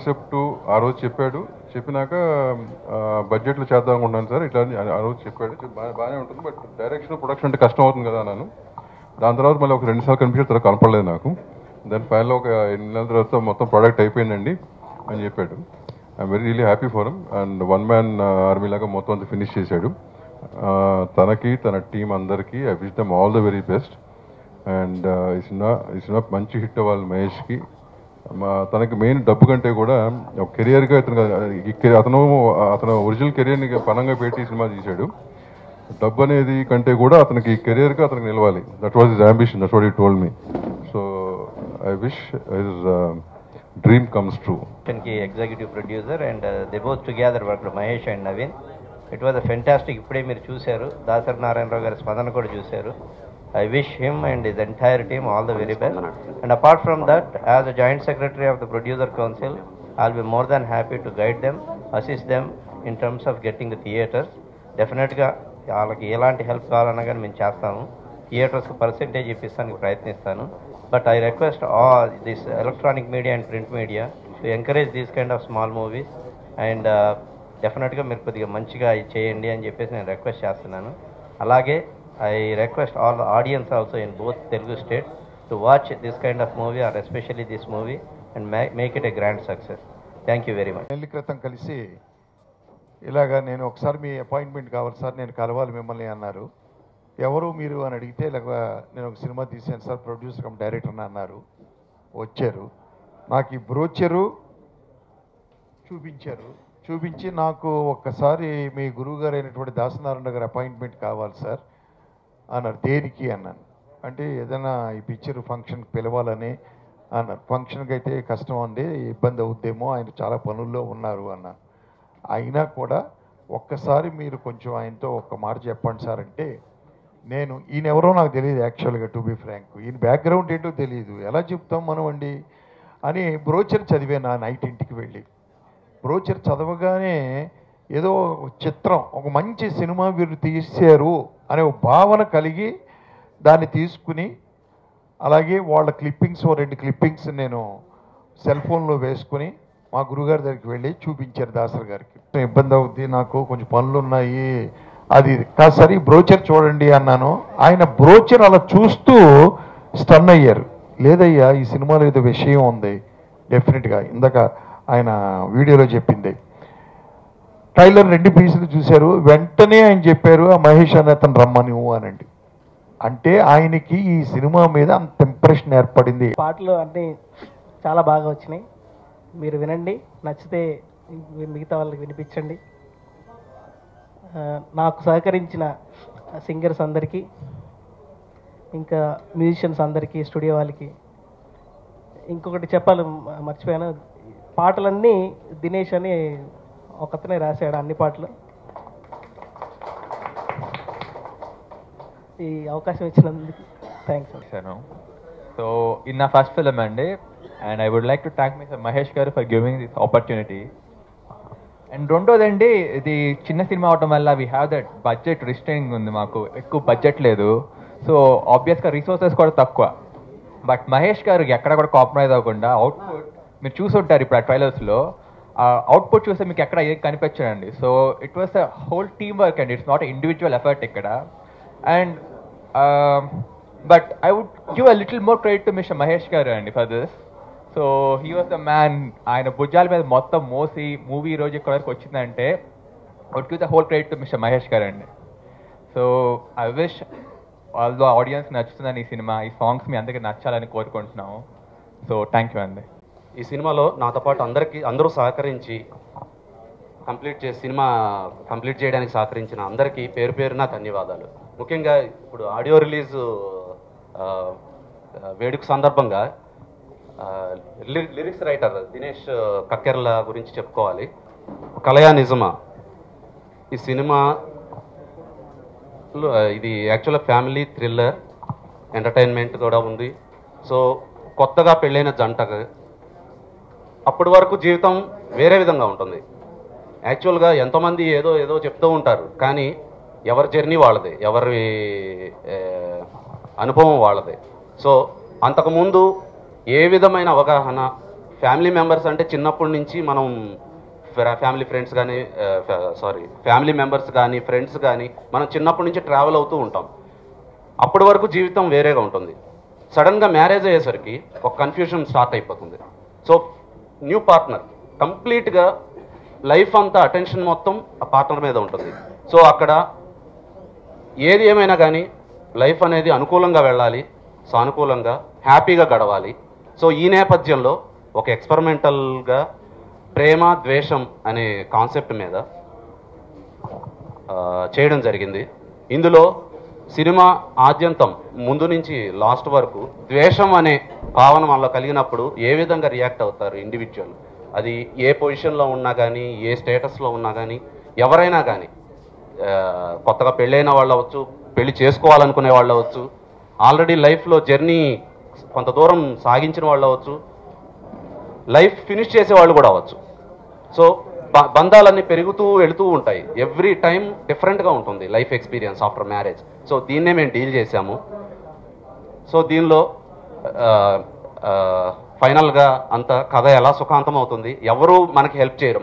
Concept ఆ రోజు చెప్పాడు. చెప్పినాక బడ్జెట్లో చేద్దాం అనుకుంటున్నాను సార్ ఇట్లా ఆ రోజు చెప్పాడు. బాగానే ఉంటుంది, బట్ డైరెక్షన్ ప్రొడక్షన్ అంటే కష్టం అవుతుంది కదా అన్నాను. దాని తర్వాత మళ్ళీ ఒక 2 సార్లు కనిపించిన తర్వాత కనపడలేదు నాకు. దాని ఫైనల్ ఒక 8 నెలల తర్వాత మొత్తం ప్రోడక్ట్ అయిపోయిందండి అని చెప్పాడు. I'm really happy for him. And 1 man army లాగా మొత్తం అంతా ఫినిష్ చేశాడు. తనకి తన టీం అందరికీ I wish them all the very best. And ఈ సినిమా మంచి హిట్ అవ్వాలి మహేష్కి. తనకి మెయిన్ డబ్బు కంటే కూడా కెరియర్గా అతను ఒరిజినల్ కెరియర్ని పనంగా పెట్టి సినిమా తీశాడు. డబ్బు అనేది కంటే కూడా అతనికి కెరియర్గా అతనికి నిలవాలి. That was his ambition, that's what he told me. So I wish his dream comes true. Executive producer and they both together worked, Mahesh and Naveen. It was a fantastic. ఇప్పుడే మీరు చూశారు, దాసరి నారాయణరావు గారి స్పందన కూడా చూశారు. I wish him and his entire team all the very best. And apart from that, as a joint secretary of the producer council, I'll be more than happy to guide them, assist them in terms of getting the theatres. Definitely వాళ్ళకి ఎలాంటి help కావాలన్నా కానీ మేము చేస్తాము. థియేటర్స్కి percentage ఇప్పిస్తానికి ప్రయత్నిస్తాను. But I request all this electronic media and print media to encourage these kind of small movies. And డెఫినెట్గా మీరు కొద్దిగా మంచిగా చేయండి అని చెప్పేసి నేను రిక్వెస్ట్ చేస్తున్నాను. అలాగే I request all the audience also in both Telugu states to watch this kind of movie, or especially this movie, and make it a grand success. Thank you very much. Nelli క్రితం కలిసి ఇలాగా నేను ఒకసారి మీ appointment కావాలి sir, నేను కలవాలి మిమ్మల్ని అన్నారు. ఎవరు మీరు అని అడిగితే ఇలాగ నేను ఒక సినిమా తీసాను సార్, ప్రొడ్యూసర్ కమ్ డైరెక్టర్ అన్నారు. వచ్చారు, నాకు ఈ బ్రోచరు చూపించి నాకు ఒక్కసారి మీ గురువు గారు అయినటువంటి దాసనారాయణ గారి అపాయింట్మెంట్ కావాలి సార్ అన్నారు. దేనికి అన్నాను. అంటే ఏదైనా ఈ పిక్చర్ ఫంక్షన్కి పిలవాలని అన్నారు. ఫంక్షన్కి అయితే కష్టం అండి, ఇబ్బంది అవుద్దేమో, ఆయన చాలా పనుల్లో ఉన్నారు అన్నాను. అయినా కూడా ఒక్కసారి మీరు కొంచెం ఆయనతో ఒక్క మాట చెప్పండి సార్ అంటే, నేను ఈయన ఎవరో నాకు తెలియదు యాక్చువల్గా, టు బి ఫ్రాంక్. ఈయన బ్యాక్గ్రౌండ్ ఏంటో తెలియదు, ఎలా చెప్తాం మనం అండి అని బ్రోచర్ చదివాను. ఆ నైట్ ఇంటికి వెళ్ళి బ్రోచర్ చదవగానే ఏదో చిత్రం, ఒక మంచి సినిమా వీరు తీశారు అనే భావన కలిగి దాన్ని తీసుకుని, అలాగే వాళ్ళ క్లిప్పింగ్స్ 2 క్లిప్పింగ్స్ నేను సెల్ ఫోన్లో వేసుకుని మా గురుగారి దగ్గరికి వెళ్ళి చూపించారు దాసరి గారికి. ఇబ్బంది అవుద్ది, నాకు కొంచెం పనులు ఉన్నాయి, అది కాసరి బ్రోచర్ చూడండి అన్నాను. ఆయన బ్రోచర్ అలా చూస్తూ స్టన్ అయ్యారు. లేదయ్యా, ఈ సినిమాలో ఏదో విషయం ఉంది డెఫినెట్గా, ఇందాక ఆయన వీడియోలో చెప్పింది. ట్రైలర్ 2 పీసులు చూశారు, వెంటనే ఆయన చెప్పారు ఆ మహేష్ అనే అతను రమ్మని అనండి. అంటే ఆయనకి ఈ సినిమా మీద అంత ఇంప్రెషన్ ఏర్పడింది. పాటలు అన్నీ చాలా బాగా వచ్చినాయి, మీరు వినండి, నచ్చితే మిగతా వాళ్ళకి వినిపించండి. నాకు సహకరించిన సింగర్స్ అందరికీ, ఇంకా మ్యూజిషియన్స్ అందరికీ, స్టూడియో వాళ్ళకి ఇంకొకటి చెప్పాలి మర్చిపోయాను. పాటలన్నీ దినేష్ అని ఒకతనే రాశాడు అన్ని పాటలు. ఈ అవకాశం ఇచ్చినందుకు థ్యాంక్స్. సో ఇన్ నా ఫస్ట్ ఫిల్మ్ అండి, and I would like to thank mister Mahesh గారు for giving this opportunity. And రెండోదండి, ఇది చిన్న సినిమా అవడం వల్ల we have that budget restraining ఉంది, మాకు ఎక్కువ బడ్జెట్ లేదు. సో ఆబ్వియస్గా రిసోర్సెస్ కూడా తక్కువ. బట్ మహేష్ గారు ఎక్కడ కూడా కాంప్రమైజ్ అవ్వకుండా అవుట్పుట్ మీరు చూసుంటారు ఇప్పుడు ఆ ట్రైలర్స్లో, అవుట్పుట్ చూస్తే మీకు ఎక్కడ ఏం కనిపించడండి. So it was a whole team work and it's not individual effort ఇక్కడ. And but I would give a little more credit to mister Mahesh గారు అండి for this. So he was the man. ఆయన భుజాల మీద మొత్తం మోసి మూవీ రోజు ఇక్కడ వరకు వచ్చిందంటే would give the whole credit to mister Mahesh గారు అండి. So I wish all the audience నచ్చుతుందని ఈ సినిమా, ఈ సాంగ్స్ మీ అందరికీ నచ్చాలని కోరుకుంటున్నాము. సో థ్యాంక్ యూ అండి. ఈ సినిమాలో నాతో పాటు అందరూ సహకరించి సినిమా కంప్లీట్ చేయడానికి సహకరించిన అందరికీ పేరు పేరున ధన్యవాదాలు. ముఖ్యంగా ఇప్పుడు ఆడియో రిలీజ్ వేడుక సందర్భంగా లిరిక్స్ రైటర్ దినేష్ కక్కెర్ల గురించి చెప్పుకోవాలి. కలయా నిజమా ఈ సినిమా, ఇది యాక్చువల్గా ఫ్యామిలీ థ్రిల్లర్ ఎంటర్టైన్మెంట్ కూడా ఉంది. సో కొత్తగా పెళ్ళైన జంటకు అప్పటి వరకు జీవితం వేరే విధంగా ఉంటుంది. యాక్చువల్గా ఎంతోమంది ఏదో చెప్తూ ఉంటారు, కానీ ఎవరి జర్నీ వాళ్ళదే, ఎవరి అనుభవం వాళ్ళదే. సో అంతకుముందు ఏ విధమైన అవగాహన ఫ్యామిలీ మెంబర్స్ అంటే చిన్నప్పటి నుంచి మనం ఫ్యామిలీ ఫ్రెండ్స్ కానీ ఫ్యామిలీ మెంబర్స్ కానీ ఫ్రెండ్స్ కానీ మనం చిన్నప్పటి నుంచి ట్రావెల్ అవుతూ ఉంటాం. అప్పటి వరకు జీవితం వేరేగా ఉంటుంది. సడన్గా మ్యారేజ్ అయ్యేసరికి ఒక కన్ఫ్యూజన్ స్టార్ట్ అయిపోతుంది. సో న్యూ పార్ట్నర్ కంప్లీట్గా లైఫ్ అంతా అటెన్షన్ మొత్తం ఆ పార్ట్నర్ మీద ఉంటుంది. సో అక్కడ ఏది ఏమైనా కానీ లైఫ్ అనేది అనుకూలంగా వెళ్ళాలి, సానుకూలంగా హ్యాపీగా గడవాలి. సో ఈ నేపథ్యంలో ఒక ఎక్స్పెరిమెంటల్గా ప్రేమ ద్వేషం అనే కాన్సెప్ట్ మీద చేయడం జరిగింది. ఇందులో సినిమా ఆద్యంతం ముందు నుంచి లాస్ట్ వరకు ద్వేషం అనే భావన మనలో కలిగినప్పుడు ఏ విధంగా రియాక్ట్ అవుతారు ఇండివిజువల్, అది ఏ పొజిషన్లో ఉన్నా కానీ ఏ స్టేటస్లో ఉన్నా కానీ ఎవరైనా కానీ, కొత్తగా పెళ్ళైన వాళ్ళు అవ్వచ్చు, పెళ్లి చేసుకోవాలనుకునే వాళ్ళు అవ్వచ్చు, ఆల్రెడీ లైఫ్లో జర్నీ కొంత దూరం సాగించిన వాళ్ళు అవ్వచ్చు, లైఫ్ ఫినిష్ చేసే వాళ్ళు కూడా అవ్వచ్చు. సో బంధాలన్నీ పెరుగుతూ వెళుతూ ఉంటాయి. ఎవ్రీ టైం డిఫరెంట్గా ఉంటుంది life experience after marriage. So దీన్నే మేము డీల్ చేశాము. సో దీనిలో ఫైనల్గా అంత కథ ఎలా సుఖాంతం అవుతుంది, ఎవరు మనకి హెల్ప్ చేయరు,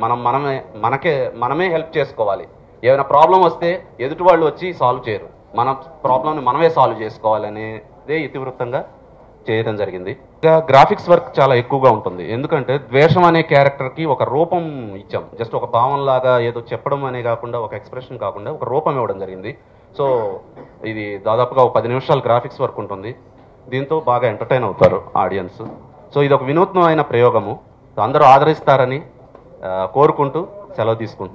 మనమే హెల్ప్ చేసుకోవాలి. ఏమైనా ప్రాబ్లం వస్తే ఎదుటి వాళ్ళు వచ్చి సాల్వ్ చేయరు, మన ప్రాబ్లమ్ని మనమే సాల్వ్ చేసుకోవాలనేదే ఇతివృత్తంగా చేయడం జరిగింది. గ్రాఫిక్స్ వర్క్ చాలా ఎక్కువగా ఉంటుంది. ఎందుకంటే ద్వేషం అనే క్యారెక్టర్కి ఒక రూపం ఇచ్చాం. జస్ట్ ఒక భావంలాగా ఏదో చెప్పడం అనే కాకుండా, ఒక ఎక్స్ప్రెషన్ కాకుండా ఒక రూపం ఇవ్వడం జరిగింది. సో ఇది దాదాపుగా ఒక 10 నిమిషాల గ్రాఫిక్స్ వర్క్ ఉంటుంది. దీంతో బాగా ఎంటర్టైన్ అవుతారు ఆడియన్స్. సో ఇది ఒక వినూత్నమైన ప్రయోగము, అందరూ ఆదరిస్తారని కోరుకుంటూ సెలవు తీసుకుంటున్నాను.